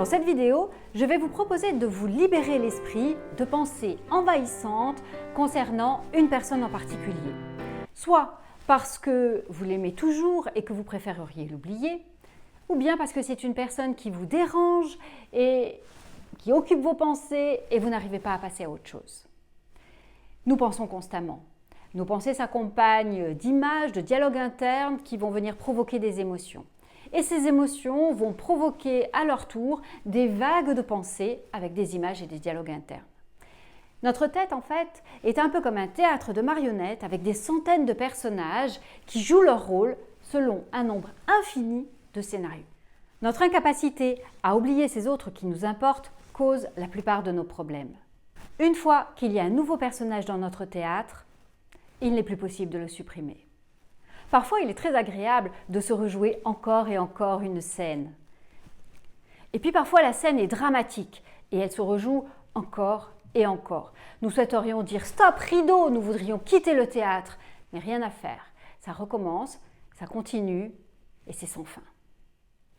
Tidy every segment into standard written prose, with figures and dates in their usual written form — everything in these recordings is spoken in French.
Dans cette vidéo, je vais vous proposer de vous libérer l'esprit de pensées envahissantes concernant une personne en particulier. Soit parce que vous l'aimez toujours et que vous préféreriez l'oublier, ou bien parce que c'est une personne qui vous dérange et qui occupe vos pensées et vous n'arrivez pas à passer à autre chose. Nous pensons constamment. Nos pensées s'accompagnent d'images, de dialogues internes qui vont venir provoquer des émotions. Et ces émotions vont provoquer à leur tour des vagues de pensées avec des images et des dialogues internes. Notre tête, en fait, est un peu comme un théâtre de marionnettes avec des centaines de personnages qui jouent leur rôle selon un nombre infini de scénarios. Notre incapacité à oublier ces autres qui nous importent cause la plupart de nos problèmes. Une fois qu'il y a un nouveau personnage dans notre théâtre, il n'est plus possible de le supprimer. Parfois, il est très agréable de se rejouer encore et encore une scène. Et puis parfois, la scène est dramatique et elle se rejoue encore et encore. Nous souhaiterions dire « stop, rideau !» Nous voudrions quitter le théâtre, mais rien à faire. Ça recommence, ça continue et c'est sans fin.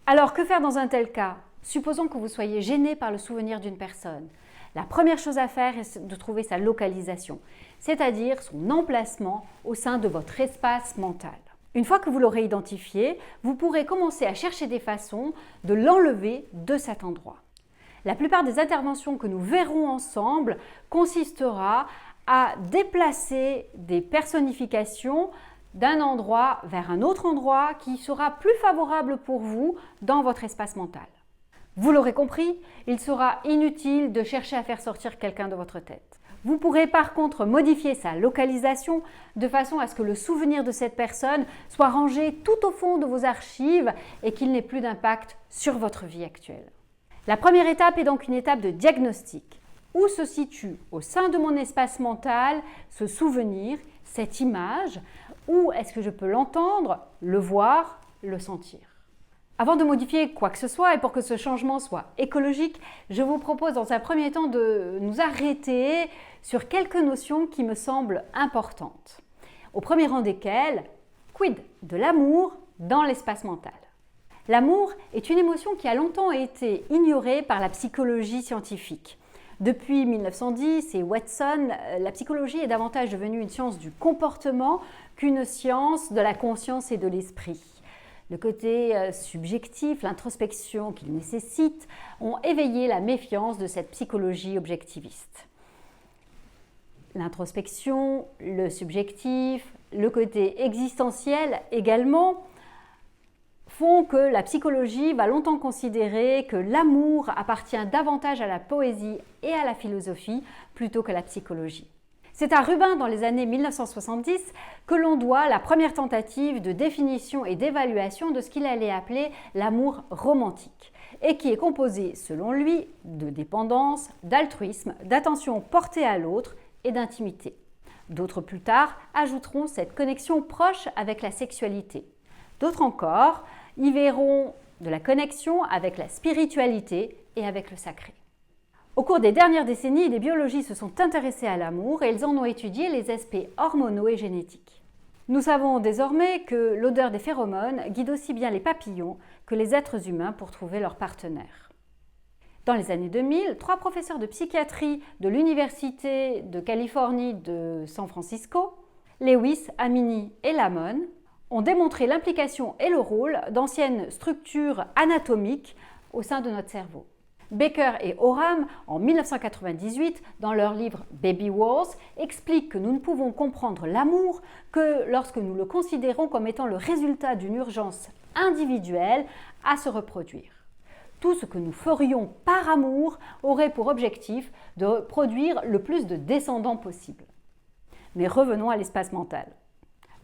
Alors, que faire dans un tel cas? Supposons que vous soyez gêné par le souvenir d'une personne. La première chose à faire est de trouver sa localisation, c'est-à-dire son emplacement au sein de votre espace mental. Une fois que vous l'aurez identifié, vous pourrez commencer à chercher des façons de l'enlever de cet endroit. La plupart des interventions que nous verrons ensemble consistera à déplacer des personnifications d'un endroit vers un autre endroit qui sera plus favorable pour vous dans votre espace mental. Vous l'aurez compris, il sera inutile de chercher à faire sortir quelqu'un de votre tête. Vous pourrez par contre modifier sa localisation de façon à ce que le souvenir de cette personne soit rangé tout au fond de vos archives et qu'il n'ait plus d'impact sur votre vie actuelle. La première étape est donc une étape de diagnostic. Où se situe au sein de mon espace mental ce souvenir, cette image? Où est-ce que je peux l'entendre, le voir, le sentir? Avant de modifier quoi que ce soit et pour que ce changement soit écologique, je vous propose dans un premier temps de nous arrêter sur quelques notions qui me semblent importantes. Au premier rang desquelles, quid de l'amour dans l'espace mental? L'amour est une émotion qui a longtemps été ignorée par la psychologie scientifique. Depuis 1910 et Watson, la psychologie est davantage devenue une science du comportement qu'une science de la conscience et de l'esprit. Le côté subjectif, l'introspection qu'il nécessite, ont éveillé la méfiance de cette psychologie objectiviste. L'introspection, le subjectif, le côté existentiel également font que la psychologie va longtemps considérer que l'amour appartient davantage à la poésie et à la philosophie plutôt qu'à la psychologie. C'est à Rubin, dans les années 1970, que l'on doit la première tentative de définition et d'évaluation de ce qu'il allait appeler l'amour romantique, et qui est composé, selon lui, de dépendance, d'altruisme, d'attention portée à l'autre et d'intimité. D'autres plus tard ajouteront cette connexion proche avec la sexualité. D'autres encore y verront de la connexion avec la spiritualité et avec le sacré. Au cours des dernières décennies, les biologistes se sont intéressés à l'amour et ils en ont étudié les aspects hormonaux et génétiques. Nous savons désormais que l'odeur des phéromones guide aussi bien les papillons que les êtres humains pour trouver leur partenaire. Dans les années 2000, 3 professeurs de psychiatrie de l'Université de Californie de San Francisco, Lewis, Amini et Lamon, ont démontré l'implication et le rôle d'anciennes structures anatomiques au sein de notre cerveau. Baker et Oram, en 1998, dans leur livre Baby Wars, expliquent que nous ne pouvons comprendre l'amour que lorsque nous le considérons comme étant le résultat d'une urgence individuelle à se reproduire. Tout ce que nous ferions par amour aurait pour objectif de produire le plus de descendants possible. Mais revenons à l'espace mental.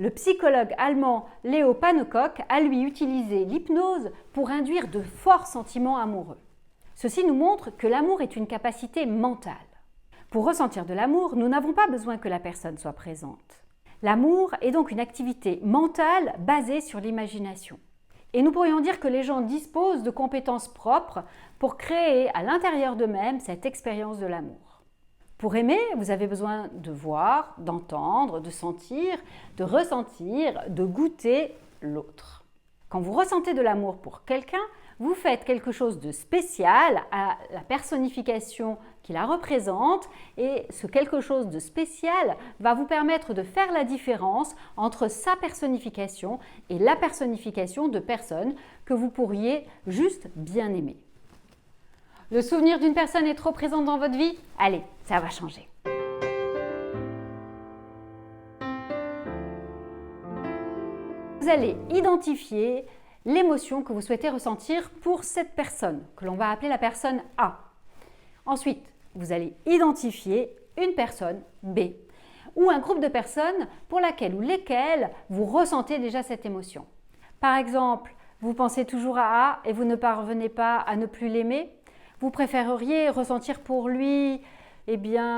Le psychologue allemand Leo Pannekoek a lui utilisé l'hypnose pour induire de forts sentiments amoureux. Ceci nous montre que l'amour est une capacité mentale. Pour ressentir de l'amour, nous n'avons pas besoin que la personne soit présente. L'amour est donc une activité mentale basée sur l'imagination. Et nous pourrions dire que les gens disposent de compétences propres pour créer à l'intérieur d'eux-mêmes cette expérience de l'amour. Pour aimer, vous avez besoin de voir, d'entendre, de sentir, de ressentir, de goûter l'autre. Quand vous ressentez de l'amour pour quelqu'un, vous faites quelque chose de spécial à la personnification qui la représente et ce quelque chose de spécial va vous permettre de faire la différence entre sa personnification et la personnification de personnes que vous pourriez juste bien aimer. Le souvenir d'une personne est trop présent dans votre vie? Allez, ça va changer. Vous allez identifier l'émotion que vous souhaitez ressentir pour cette personne, que l'on va appeler la personne A. Ensuite, vous allez identifier une personne B ou un groupe de personnes pour laquelle ou lesquelles vous ressentez déjà cette émotion. Par exemple, vous pensez toujours à A et vous ne parvenez pas à ne plus l'aimer. Vous préféreriez ressentir pour lui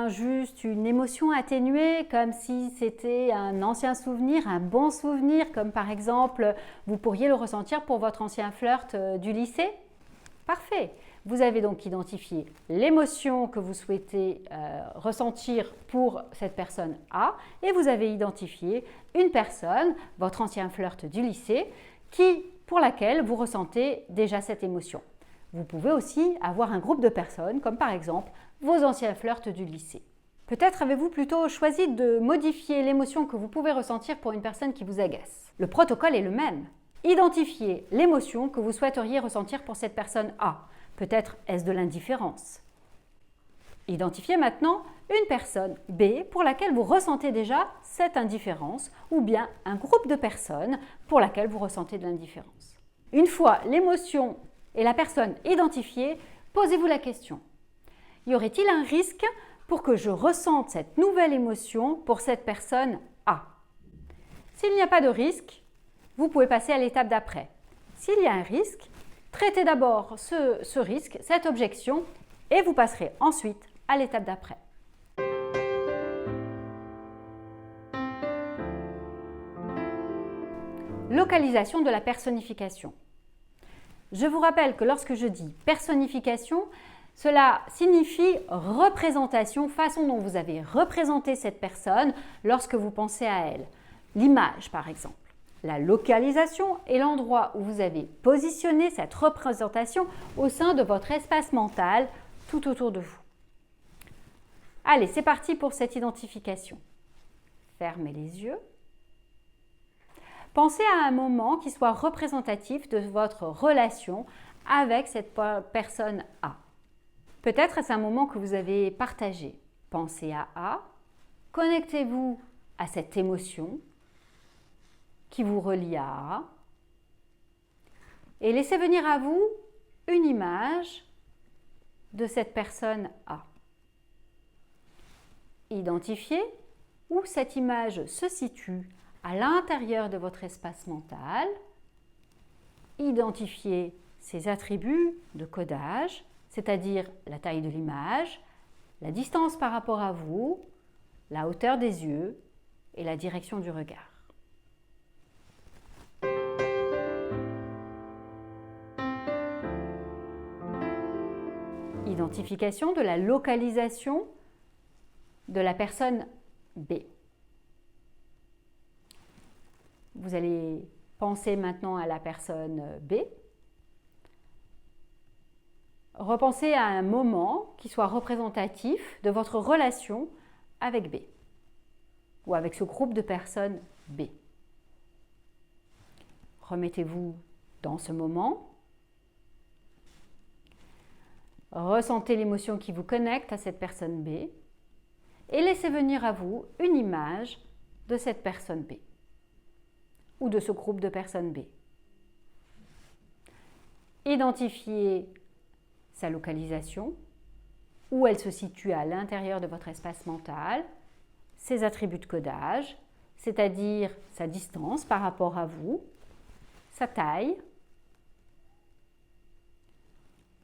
juste une émotion atténuée, comme si c'était un ancien souvenir, un bon souvenir, comme par exemple, vous pourriez le ressentir pour votre ancien flirt du lycée. Parfait. Vous avez donc identifié l'émotion que vous souhaitez ressentir pour cette personne A et vous avez identifié une personne, votre ancien flirt du lycée, pour laquelle vous ressentez déjà cette émotion. Vous pouvez aussi avoir un groupe de personnes, comme par exemple vos anciens flirts du lycée. Peut-être avez-vous plutôt choisi de modifier l'émotion que vous pouvez ressentir pour une personne qui vous agace. Le protocole est le même. Identifiez l'émotion que vous souhaiteriez ressentir pour cette personne A. Peut-être est-ce de l'indifférence. Identifiez maintenant une personne B pour laquelle vous ressentez déjà cette indifférence ou bien un groupe de personnes pour laquelle vous ressentez de l'indifférence. Une fois l'émotion et la personne identifiée, posez-vous la question. Y aurait-il un risque pour que je ressente cette nouvelle émotion pour cette personne A? S'il n'y a pas de risque, vous pouvez passer à l'étape d'après. S'il y a un risque, traitez d'abord ce risque, cette objection, et vous passerez ensuite à l'étape d'après. Localisation de la personnification. Je vous rappelle que lorsque je dis personnification, cela signifie représentation, façon dont vous avez représenté cette personne lorsque vous pensez à elle. L'image, par exemple. La localisation est l'endroit où vous avez positionné cette représentation au sein de votre espace mental tout autour de vous. Allez, c'est parti pour cette identification. Fermez les yeux. Pensez à un moment qui soit représentatif de votre relation avec cette personne A. Peut-être est-ce un moment que vous avez partagé. Pensez à A, connectez-vous à cette émotion qui vous relie à A et laissez venir à vous une image de cette personne A. Identifiez où cette image se situe à l'intérieur de votre espace mental. Identifiez ses attributs de codage, c'est-à-dire la taille de l'image, la distance par rapport à vous, la hauteur des yeux et la direction du regard. Identification de la localisation de la personne B. Vous allez penser maintenant à la personne B. Repensez à un moment qui soit représentatif de votre relation avec B ou avec ce groupe de personnes B. Remettez-vous dans ce moment. Ressentez l'émotion qui vous connecte à cette personne B et laissez venir à vous une image de cette personne B ou de ce groupe de personnes B. Identifiez sa localisation, où elle se situe à l'intérieur de votre espace mental, ses attributs de codage, c'est-à-dire sa distance par rapport à vous, sa taille,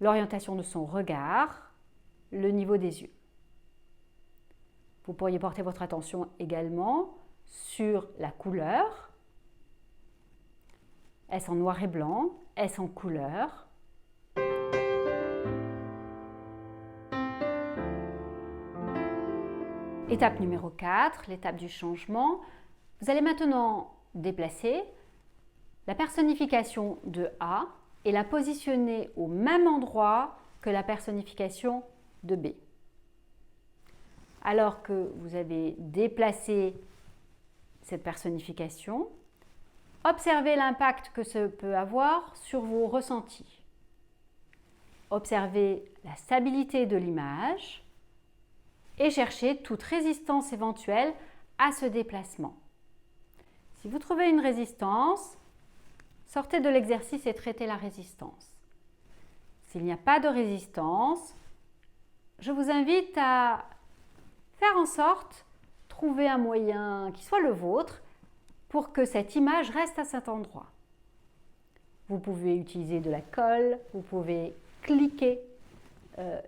l'orientation de son regard, le niveau des yeux. Vous pourriez porter votre attention également sur la couleur. Est-ce en noir et blanc? Est-ce en couleur? Étape numéro 4, l'étape du changement. Vous allez maintenant déplacer la personnification de A et la positionner au même endroit que la personnification de B. Alors que vous avez déplacé cette personnification, observez l'impact que ça peut avoir sur vos ressentis. Observez la stabilité de l'image et cherchez toute résistance éventuelle à ce déplacement. Si vous trouvez une résistance, sortez de l'exercice et traitez la résistance. S'il n'y a pas de résistance, je vous invite à faire en sorte de trouver un moyen qui soit le vôtre pour que cette image reste à cet endroit. Vous pouvez utiliser de la colle, vous pouvez cliquer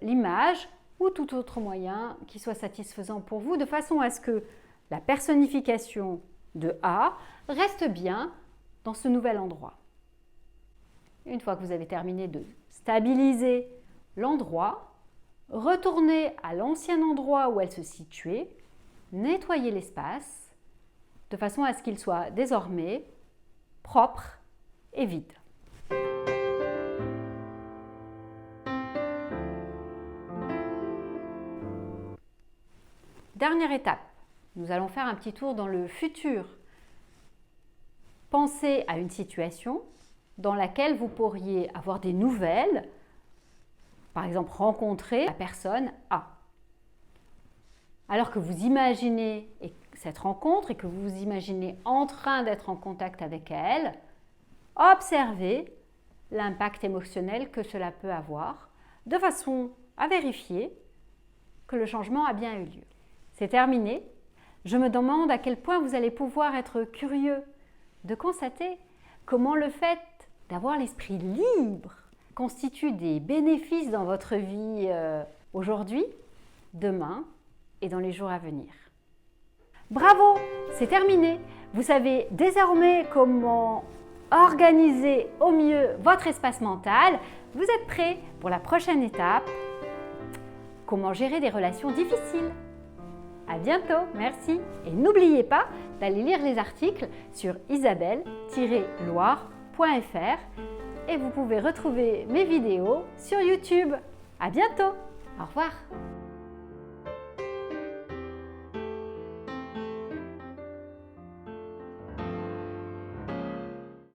l'image ou tout autre moyen qui soit satisfaisant pour vous de façon à ce que la personnification de A reste bien dans ce nouvel endroit. Une fois que vous avez terminé de stabiliser l'endroit, retournez à l'ancien endroit où elle se situait, nettoyez l'espace de façon à ce qu'il soit désormais propre et vide. Dernière étape, nous allons faire un petit tour dans le futur. Pensez à une situation dans laquelle vous pourriez avoir des nouvelles, par exemple rencontrer la personne A. Alors que vous imaginez cette rencontre et que vous vous imaginez en train d'être en contact avec elle, observez l'impact émotionnel que cela peut avoir, de façon à vérifier que le changement a bien eu lieu. C'est terminé. Je me demande à quel point vous allez pouvoir être curieux de constater comment le fait d'avoir l'esprit libre constitue des bénéfices dans votre vie aujourd'hui, demain et dans les jours à venir. Bravo, c'est terminé. Vous savez désormais comment organiser au mieux votre espace mental. Vous êtes prêts pour la prochaine étape, comment gérer des relations difficiles. À bientôt, merci. Et n'oubliez pas d'aller lire les articles sur isabelle-loire.fr et vous pouvez retrouver mes vidéos sur YouTube. À bientôt. Au revoir.